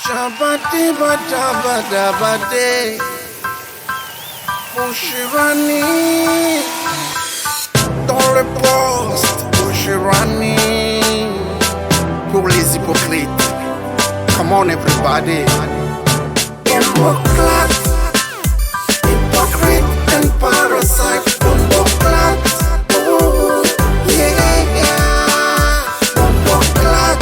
Shabati bada bada bade Booshirany dans le poste Booshirany pour les hypocrites. Come on everybody. Bomboclat, Hypocrite and Parasite. Bomboclat, oh yeah. Bomboclat,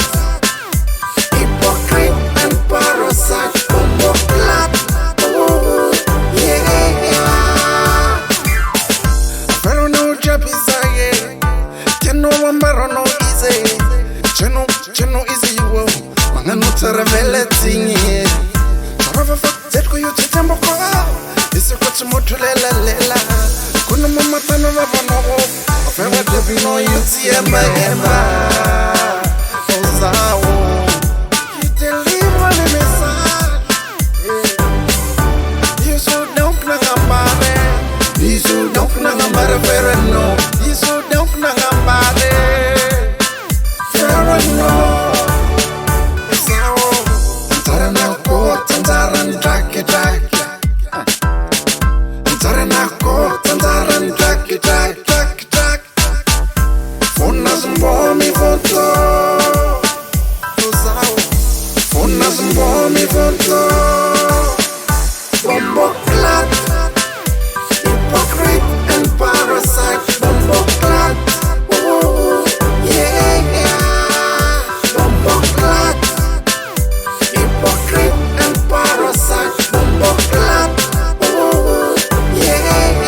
Hypocrite and Parasite. Bomboclat, oh yeah. Pero no jabizaye, keno wambaro no easy. Cheno easy wo, mangano taravele tingi. Zetko yu titembo kwa Isi kwa timotu lela Kuna mama tano vavano Afewa debi no yu tiemba Ozawo He deliver the message Yisu don't nangambare Yisu don't nangambare Vera no Yisu don't nangambare Vera no Bomboclat, Hypocrite and Parasite. Bomboclat, oh yeah. Bomboclat, Hypocrite and Parasite. Bomboclat, oh yeah.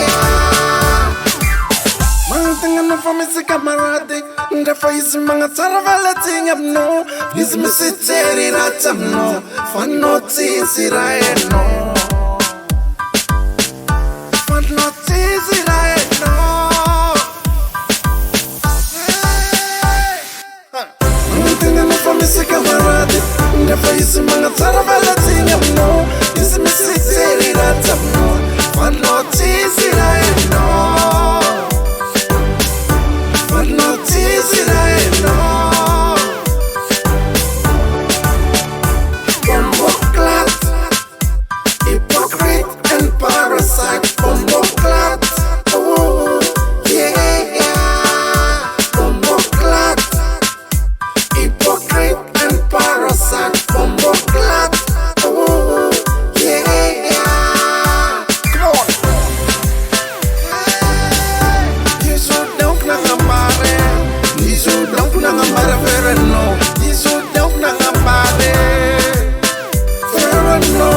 Man tingana for me si camarade. Ndefa isi manga taravale tingap no. Isi mi si teri ratam no. Fanoti si rae no. Isi camarade, ndefa isi manga taravale tingap no. Isi mi si teri ratam no. Fanoti si rae no. Fanoti si rae no. Bomboclat, Hypocrite and Parasite. Bomboclat, oh yeah. Bomboclat, Hypocrite and Parasite. Bomboclat, oh yeah. Come on. Yisu don't nangambare. Yisu don't nangambare Vera no. Yisu don't nangambare Vera no.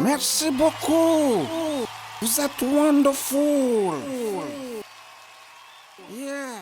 Merci beaucoup. Vous êtes wonderful. Yeah.